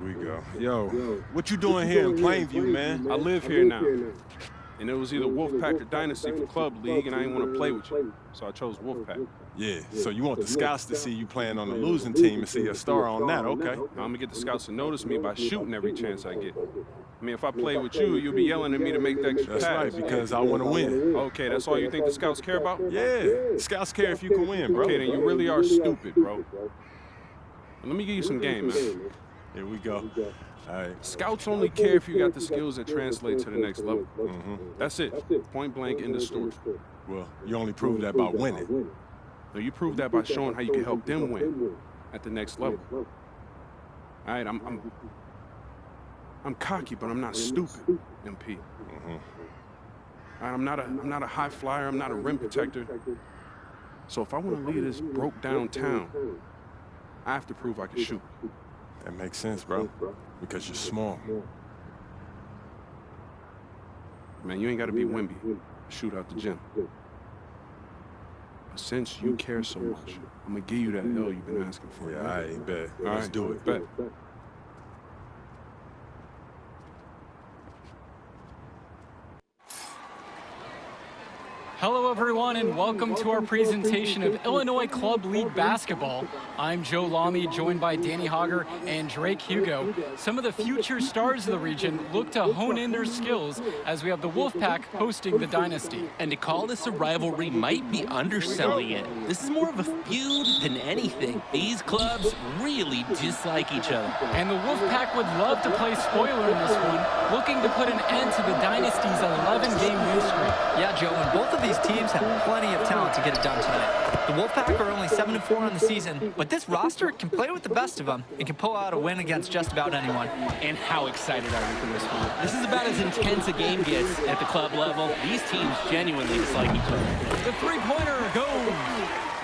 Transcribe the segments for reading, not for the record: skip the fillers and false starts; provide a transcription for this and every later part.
We go. Yo, what you doing here in Plainview, man? I live here now. And it was either Wolfpack or Dynasty for Club League, and I didn't want to play with you. So I chose Wolfpack. Yeah, so you want the scouts to see you playing on the losing team and see a star on that, okay? Now, I'm going to get the scouts to notice me by shooting every chance I get. I mean, if I play with you, you'll be yelling at me to make the extra That's pass. right, because I want to win. Okay, that's all you think the scouts care about? Yeah, scouts care if you can win, bro. Okay, then you really are stupid, bro. Let me give you some game, man. Here we go. All right. Scouts only care if you got the skills that translate to the next level. That's it. Point blank, end of story. Well, you only prove that by winning. No, you prove that by showing how you can help them win at the next level. All right, I'm cocky, but I'm not stupid, MP. All right, I'm not a high flyer. I'm not a rim protector. So if I want to lead this broke down town, I have to prove I can shoot. That makes sense, bro, because you're small. Man, you ain't got to be Wemby to shoot out the gym. But since you care so much, I'm going to give you that L you've been asking for. Yeah, I ain't bet. All Let's right, do it. Bet. Hello everyone and welcome to our presentation of Illinois Club League Basketball. I'm Joe Lamy, joined by Danny Hogger and Drake Hugo. Some of the future stars of the region look to hone in their skills as we have the Wolfpack hosting the Dynasty. And to call this a rivalry might be underselling it. This is more of a feud than anything. These clubs really dislike each other. And the Wolfpack would love to play spoiler in this one, looking to put an end to the Dynasty's 11-game win streak. Yeah, Joe, and both of these teams have plenty of talent to get it done tonight. The Wolfpack are only 7-4 on the season, but this roster can play with the best of them and can pull out a win against just about anyone. And how excited are you for this one? This is about as intense a game gets at the club level. These teams genuinely dislike each other. The three-pointer goes.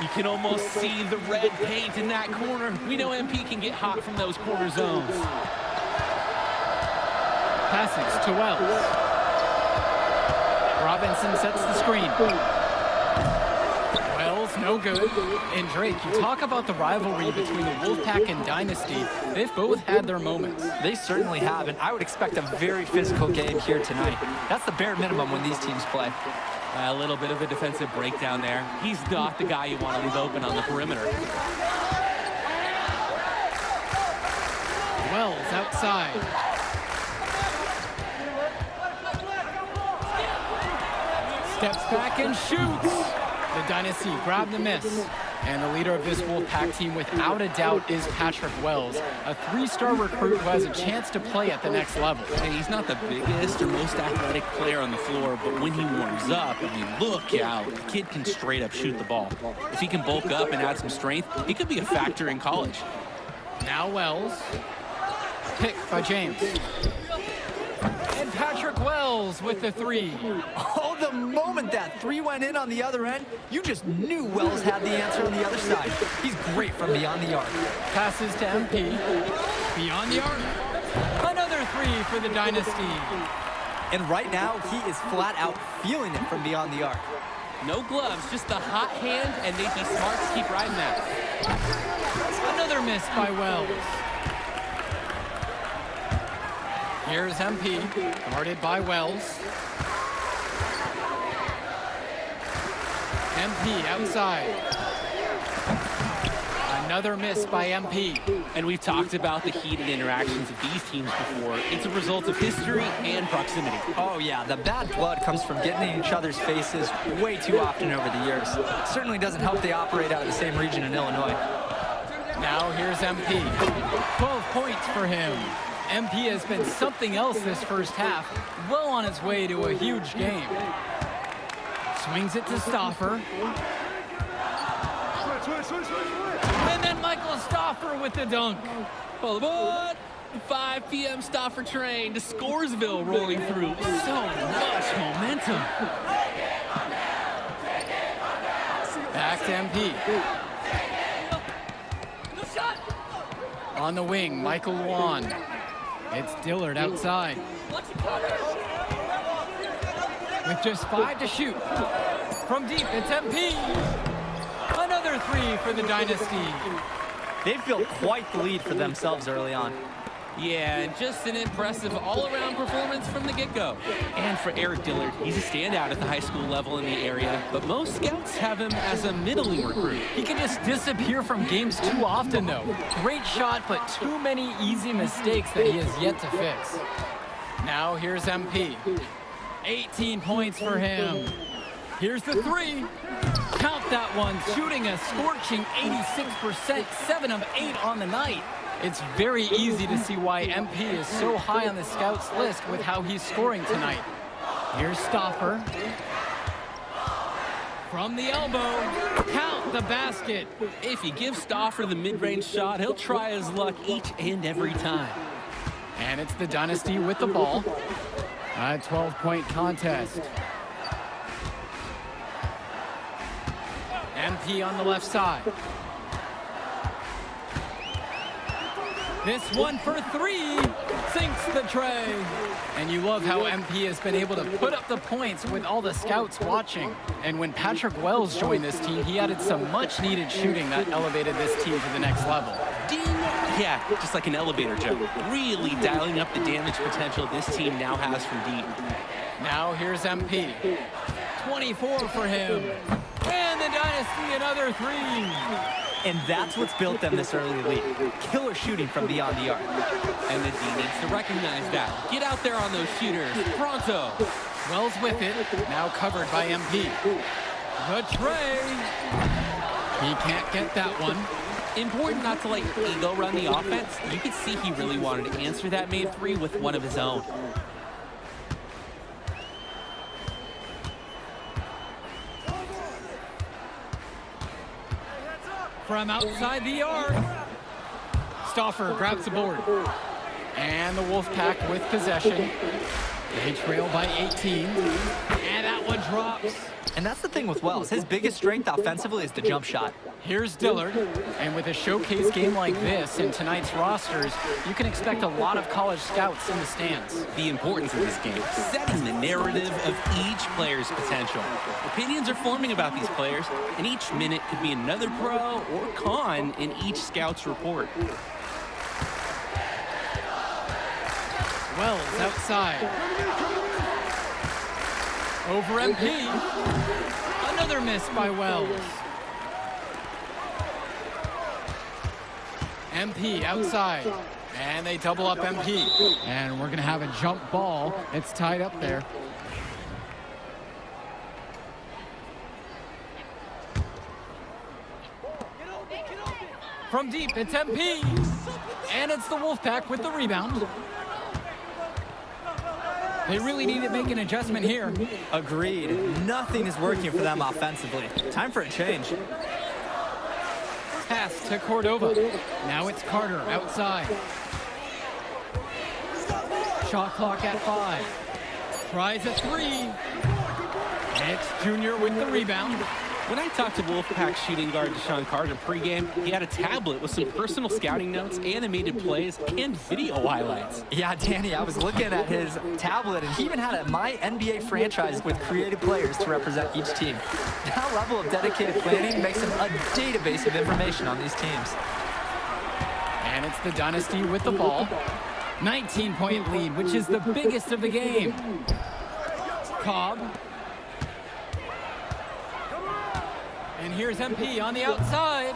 You can almost see the red paint in that corner. We know MP can get hot from those corner zones. Passes to Wells. Robinson sets the screen. Wells, no good. And Drake, you talk about the rivalry between the Wolfpack and Dynasty. They've both had their moments. They certainly have, and I would expect a very physical game here tonight. That's the bare minimum when these teams play. A little bit of a defensive breakdown there. He's not the guy you want to leave open on the perimeter. Wells outside. Steps back and shoots. The Dynasty grab the miss. And the leader of this Wolfpack team, without a doubt, is Patrick Wells, a three-star recruit who has a chance to play at the next level. And he's not the biggest or most athletic player on the floor, but when he warms up, I mean, look out. The kid can straight up shoot the ball. If he can bulk up and add some strength, he could be a factor in college. Now Wells. Pick by James. And Patrick Wells with the three. Oh, the moment that three went in on the other end, you just knew Wells had the answer on the other side. He's great from beyond the arc. Passes to MP. Beyond the arc. Another three for the Dynasty. And right now, he is flat out feeling it from beyond the arc. No gloves, just the hot hand, and they'd be smart to keep riding that. Another miss by Wells. Here's MP, guarded by Wells. MP outside. Another miss by MP. And we've talked about the heated interactions of these teams before. It's a result of history and proximity. Oh yeah, the bad blood comes from getting in each other's faces way too often over the years. Certainly doesn't help they operate out of the same region in Illinois. Now here's MP. 12 points for him. MP has been something else this first half, well on his way to a huge game. Swings it to Stauffer. And then Michael Stauffer with the dunk. Hold on. 5 p.m. Stauffer train to Scoresville rolling through. So much momentum. Back to MP. On the wing, Michael Luan. It's Dillard outside. With just 5 to shoot. From deep, it's MP. Another three for the Dynasty. They've built quite the lead for themselves early on. Yeah, and just an impressive all-around performance from the get-go. And for Eric Dillard, he's a standout at the high school level in the area, but most scouts have him as a middling recruit. He can just disappear from games too often, though. Great shot, but too many easy mistakes that he has yet to fix. Now here's MP. 18 points for him. Here's the three. Count that one, shooting a scorching 86%, 7 of 8 on the night. It's very easy to see why MP is so high on the scouts list with how he's scoring tonight. Here's Stauffer. From the elbow, count the basket. If you give Stauffer the mid-range shot, he'll try his luck each and every time. And it's the Dynasty with the ball. A 12-point contest. MP on the left side. This one for three, sinks the tray. And you love how MP has been able to put up the points with all the scouts watching. And when Patrick Wells joined this team, he added some much needed shooting that elevated this team to the next level. Ding! Yeah, just like an elevator, Joe. Really dialing up the damage potential this team now has from deep. Now here's MP. 24 for him. And the Dynasty another three. And that's what's built them this early lead. Killer shooting from beyond the arc. And the D needs to recognize that. Get out there on those shooters. Pronto. Wells with it. Now covered by MP. The tray. He can't get that one. Important not to let your ego run the offense. You could see he really wanted to answer that made three with one of his own. From outside the arc. Stauffer grabs the board. And the Wolfpack with possession. They trail by 18. And that one drops. And that's the thing with Wells. His biggest strength offensively is the jump shot. Here's Dillard. And with a showcase game like this in tonight's rosters, you can expect a lot of college scouts in the stands. The importance of this game, setting the narrative of each player's potential. Opinions are forming about these players, and each minute could be another pro or con in each scout's report. Wells outside. Over MP. Another miss by Wells. MP outside. And they double up MP. And we're going to have a jump ball. It's tied up there. From deep, it's MP. And it's the Wolfpack with the rebound. They really need to make an adjustment here. Agreed. Nothing is working for them offensively. Time for a change. Pass to Cordova. Now it's Carter outside. Shot clock at 5. Tries a three. It's Junior with the rebound. When I talked to Wolfpack shooting guard Deshaun Carter pregame, he had a tablet with some personal scouting notes, animated plays, and video highlights. Yeah, Danny, I was looking at his tablet, and he even had a My NBA franchise with creative players to represent each team. That level of dedicated planning makes him a database of information on these teams. And it's the Dynasty with the ball. 19-point lead, which is the biggest of the game. Cobb. And here's MP on the outside.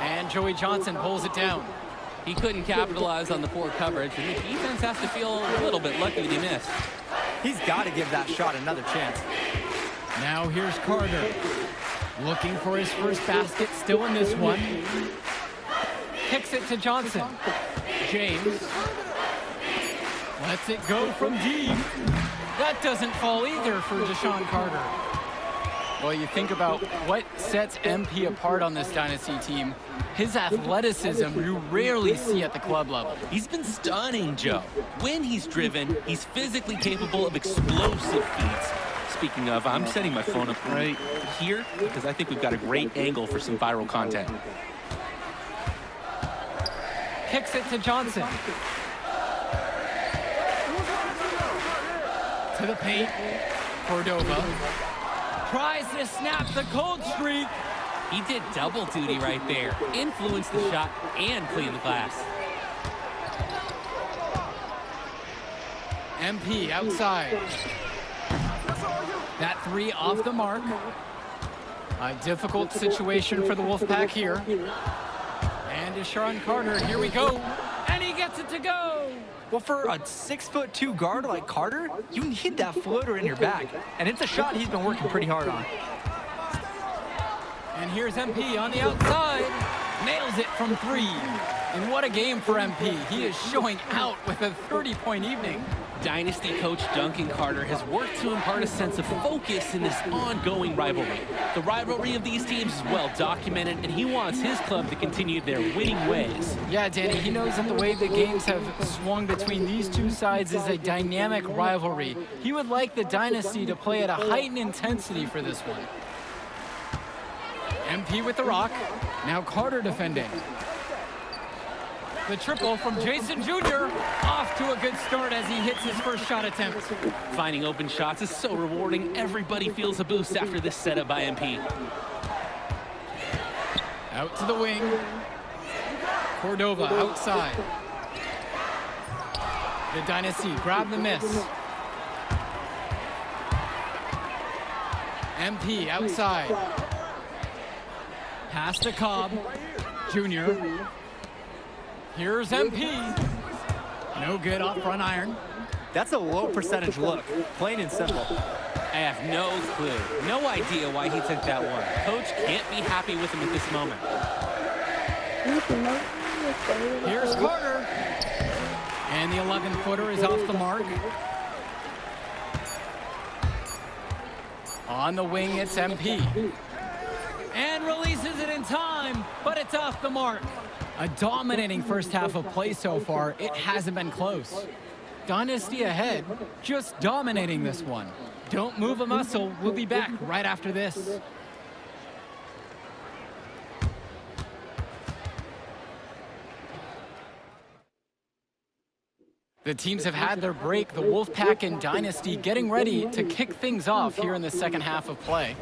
And Joey Johnson pulls it down. He couldn't capitalize on the poor coverage, and the defense has to feel a little bit lucky that he missed. He's got to give that shot another chance. Now here's Carter. Looking for his first basket, still in this one. Kicks it to Johnson. James. Lets it go from deep. That doesn't fall either for Deshaun Carter. Well, you think about what sets MP apart on this Dynasty team. His athleticism you rarely see at the club level. He's been stunning, Joe. When he's driven, he's physically capable of explosive feats. Speaking of, I'm setting my phone up right here because I think we've got a great angle for some viral content. Kicks it to Johnson. To the paint. Cordova. Tries to snap the cold streak. He did double duty right there. Influenced the shot and cleaned the glass. MP outside. That three off the mark. A difficult situation for the Wolfpack here. And Deshaun Carter, here we go. And he gets it to go. Well, for a 6'2" guard like Carter, you need that floater in your bag. And it's a shot he's been working pretty hard on. And here's MP on the outside. Nails it from three. And what a game for MP. He is showing out with a 30-point evening. Dynasty coach Duncan Carter has worked to impart a sense of focus in this ongoing rivalry. The rivalry of these teams is well documented, and he wants his club to continue their winning ways. Yeah, Danny, he knows that the way the games have swung between these two sides is a dynamic rivalry. He would like the Dynasty to play at a heightened intensity for this one. MP with the rock. Now Carter defending. The triple from Jason Jr. Off to a good start as he hits his first shot attempt. Finding open shots is so rewarding. Everybody feels a boost after this setup by MP. Out to the wing. Cordova outside. The Dynasty grab the miss. MP outside. Pass to Cobb. Junior. Here's MP. No good off front iron. That's a low percentage look, plain and simple. I have no clue, no idea why he took that one. Coach can't be happy with him at this moment. Here's Carter. And the 11-footer is off the mark. On the wing, it's MP. And releases it in time, but it's off the mark. A dominating first half of play so far. It hasn't been close. Dynasty ahead, just dominating this one. Don't move a muscle. We'll be back right after this. The teams have had their break. The Wolfpack and Dynasty getting ready to kick things off here in the second half of play.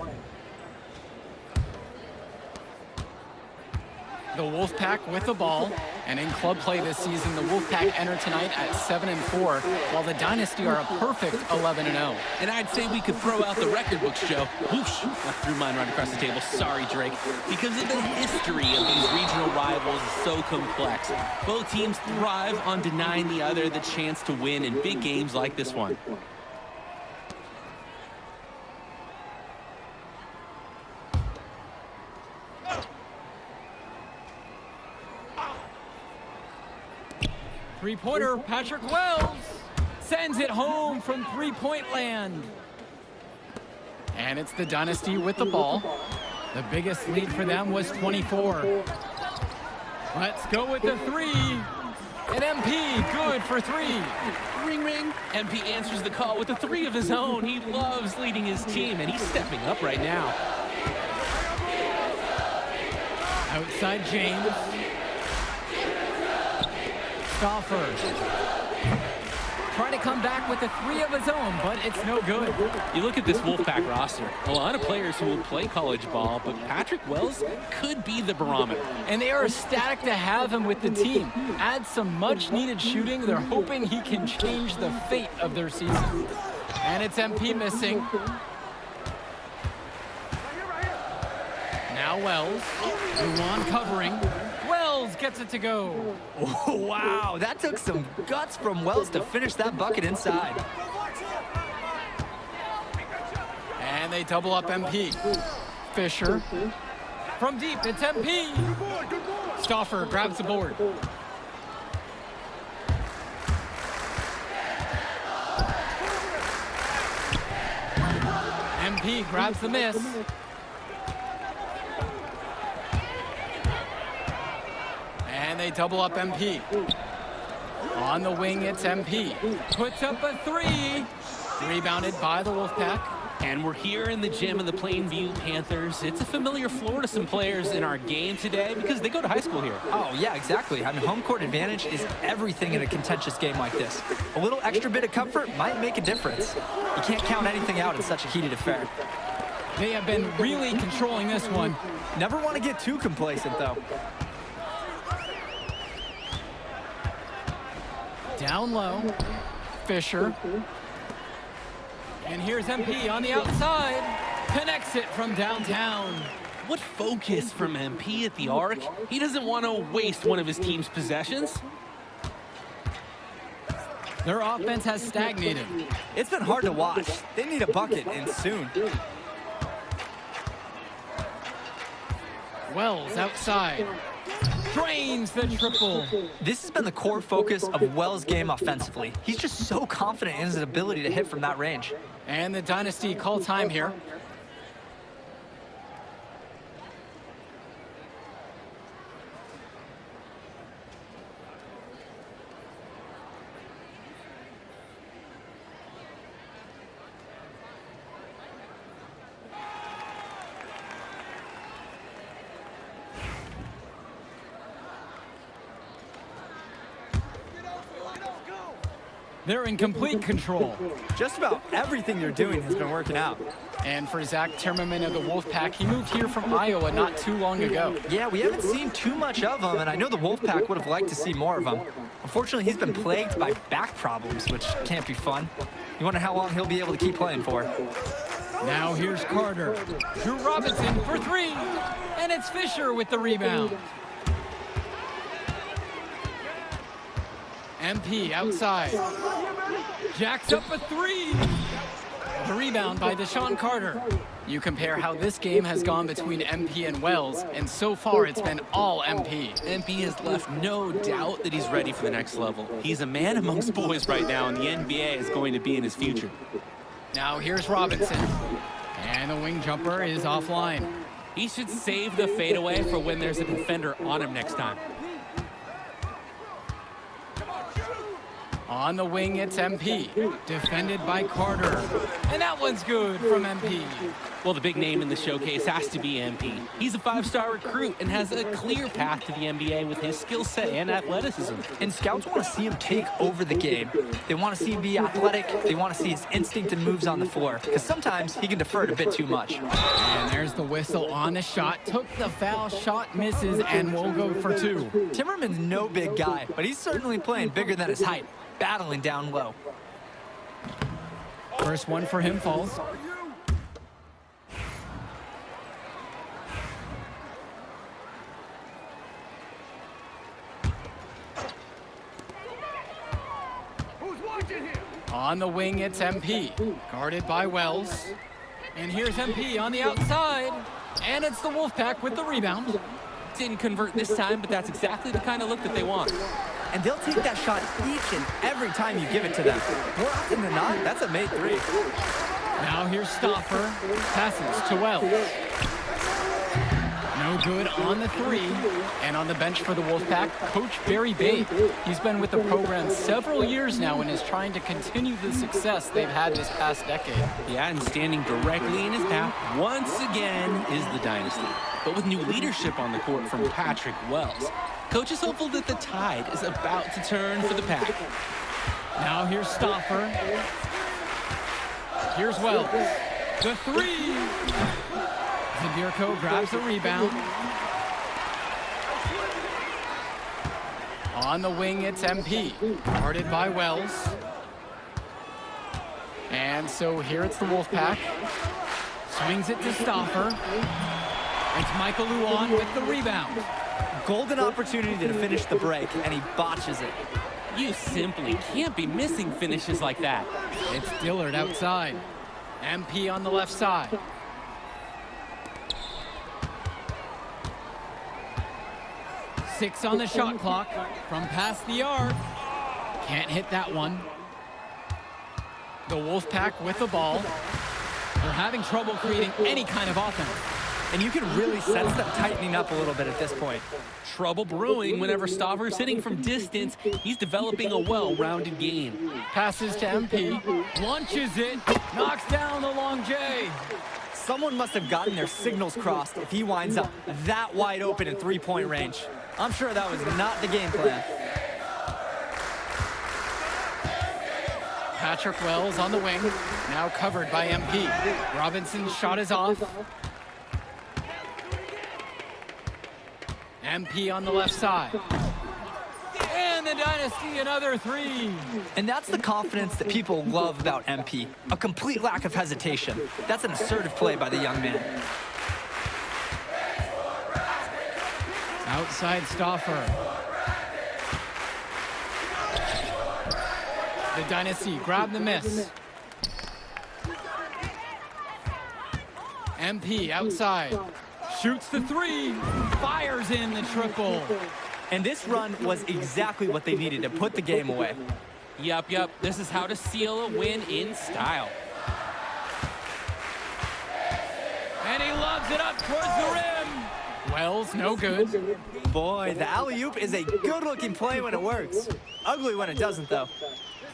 The Wolfpack with the ball, and in club play this season, the Wolfpack enter tonight at 7-4, while the Dynasty are a perfect 11-0. And I'd say we could throw out the record books, Joe. Whoosh, I threw mine right across the table. Sorry, Drake. Because the history of these regional rivals is so complex. Both teams thrive on denying the other the chance to win in big games like this one. Three-pointer, Patrick Wells sends it home from three-point land. And it's the Dynasty with the ball. The biggest lead for them was 24. Let's go with the three. And MP, good for three. Ring, ring. MP answers the call with a three of his own. He loves leading his team, and he's stepping up right now. Outside James. Stauffer. Trying to come back with a three of his own, but it's no good. You look at this Wolfpack roster, a lot of players who will play college ball, but Patrick Wells could be the barometer. And they are ecstatic to have him with the team. Add some much-needed shooting. They're hoping he can change the fate of their season. And it's MP missing. Now Wells. Luan covering. Wells gets it to go. Oh, wow, that took some guts from Wells to finish that bucket inside. And they double up MP. Fisher. From deep, it's MP. Stauffer grabs the board. MP grabs the miss. And they double up MP. On the wing, it's MP. Puts up a three. Rebounded by the Wolfpack. And we're here in the gym of the Plainview Panthers. It's a familiar floor to some players in our game today because they go to high school here. Oh, yeah, exactly. I mean, home court advantage is everything in a contentious game like this. A little extra bit of comfort might make a difference. You can't count anything out in such a heated affair. They have been really controlling this one. Never want to get too complacent, though. Down low. Fisher. And here's MP on the outside. Connects it from downtown. What focus from MP at the arc. He doesn't want to waste one of his team's possessions. Their offense has stagnated. It's been hard to watch. They need a bucket, and soon. Wells outside. Drains the triple. This has been the core focus of Wells' game offensively. He's just so confident in his ability to hit from that range. And the Dynasty call time here. They're in complete control. Just about everything they're doing has been working out. And for Zach Timmerman of the Wolfpack, he moved here from Iowa not too long ago. Yeah, we haven't seen too much of him, and I know the Wolfpack would have liked to see more of him. Unfortunately, he's been plagued by back problems, which can't be fun. You wonder how long he'll be able to keep playing for. Now here's Carter. Drew Robinson for three. And it's Fisher with the rebound. MP outside. Jacks up a three. The rebound by Deshaun Carter. You compare how this game has gone between MP and Wells, and so far it's been all MP. MP has left no doubt that he's ready for the next level. He's a man amongst boys right now, and the NBA is going to be in his future. Now here's Robinson. And the wing jumper is offline. He should save the fadeaway for when there's a defender on him next time. On the wing, it's MP. Defended by Carter. And that one's good from MP. Well, the big name in the showcase has to be MP. He's a five-star recruit and has a clear path to the NBA with his skill set and athleticism. And scouts want to see him take over the game. They want to see him be athletic. They want to see his instinct and moves on the floor. Because sometimes he can defer it a bit too much. And there's the whistle on the shot. Took the foul, shot misses, and will go for two. Timmerman's no big guy, but he's certainly playing bigger than his height. Battling down low. First one for him falls. On the wing, it's MP. Guarded by Wells. And here's MP on the outside. And it's the Wolfpack with the rebound. Didn't convert this time, but that's exactly the kind of look that they want. And they'll take that shot each and every time you give it to them. More often than not, that's a made three. Now here's Stoffer. Passes to Wells. No good on the three. And on the bench for the Wolfpack, Coach Barry Babe. He's been with the program several years now and is trying to continue the success they've had this past decade. Yeah, and standing directly in his path once again is the Dynasty. But with new leadership on the court from Patrick Wells, Coach is hopeful that the tide is about to turn for the Pack. Now here's Stoffer. Here's Wells. The three. Zabirko grabs the rebound. On the wing, it's MP. Guarded by Wells. And so here it's the Wolfpack. Swings it to Stoffer. It's Michael Luan with the rebound. Golden opportunity to finish the break, and he botches it. You simply can't be missing finishes like that. It's Dillard outside. MP on the left side. Six on the shot clock from past the arc. Can't hit that one. The Wolfpack with the ball. They're having trouble creating any kind of offense. And you can really sense them tightening up a little bit at this point. Trouble brewing whenever Stoffer's hitting from distance. He's developing a well-rounded game. Passes to MP. Launches it. Knocks down the long J. Someone must have gotten their signals crossed if he winds up that wide open in three-point range. I'm sure that was not the game plan. Patrick Wells on the wing. Now covered by MP. Robinson's shot is off. MP on the left side. And the Dynasty another 3. And that's the confidence that people love about MP. A complete lack of hesitation. That's an assertive play by the young man. Outside Stauffer. The Dynasty grab the miss. MP outside. Shoots the 3. Fires in the triple. And this run was exactly what they needed to put the game away. Yup. This is how to seal a win in style. And he lobs it up towards the rim. Wells, no good. Boy, the alley-oop is a good-looking play when it works. Ugly when it doesn't, though.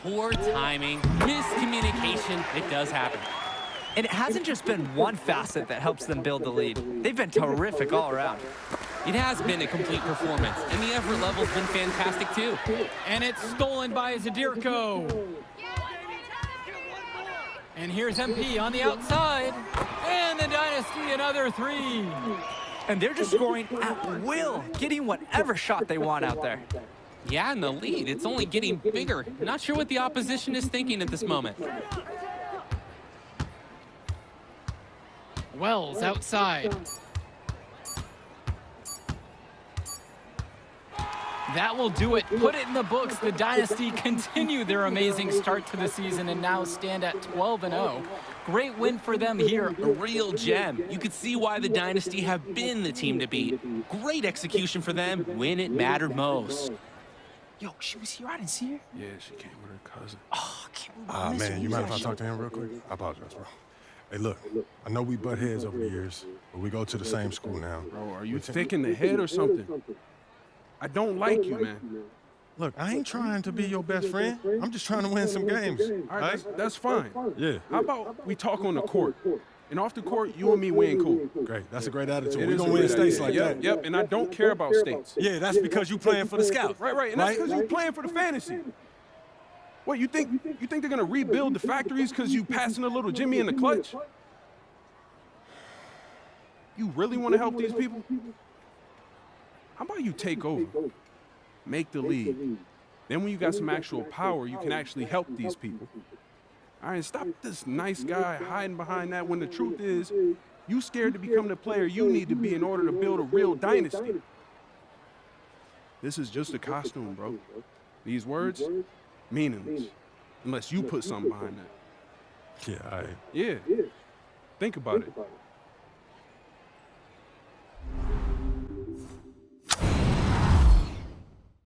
Poor timing, miscommunication, it does happen. And it hasn't just been one facet that helps them build the lead. They've been terrific all around. It has been a complete performance, and the effort level's been fantastic too. And it's stolen by Zadirko. And here's MP on the outside. And the Dynasty another 3. And they're just scoring at will, getting whatever shot they want out there. Yeah, and the lead, it's only getting bigger. Not sure what the opposition is thinking at this moment. Wells outside. That will do it. Put it in the books. The Dynasty continue their amazing start to the season and now stand at 12-0. Great win for them here. A real gem. You could see why the Dynasty have been the team to beat. Great execution for them when it mattered most. Yo, she was here. I didn't see her. Yeah, she came with her cousin. Oh, I can't believe I missed Man, her. you mind if I talk to him real quick? I apologize, bro. Hey, look, I know we butt heads over the years, but we go to the same school now. Bro, are you thick in the head or something? I don't like you, man. Look, I ain't trying to be your best friend. I'm just trying to win some games. All right, that's fine. Yeah. How about we talk on the court? And off the court, you and me win cool. Great. That's a great attitude. It We is gonna a win great states idea. like Yep, that. Yep, and I don't care about states. Yeah, that's because you playing for the Scouts. Right, and that's because you playing for the fantasy. What, you think they're gonna rebuild the factories because you passing a little Jimmy in the clutch? You really want to help these people? How about you take over, make the league? Then when you got some actual power, you can actually help these people. All right, stop this nice guy hiding behind that when the truth is, you scared to become the player you need to be in order to build a real dynasty. This is just a costume, bro. These words, meaningless, unless you put something behind that. Yeah, all right. Yeah, think about it.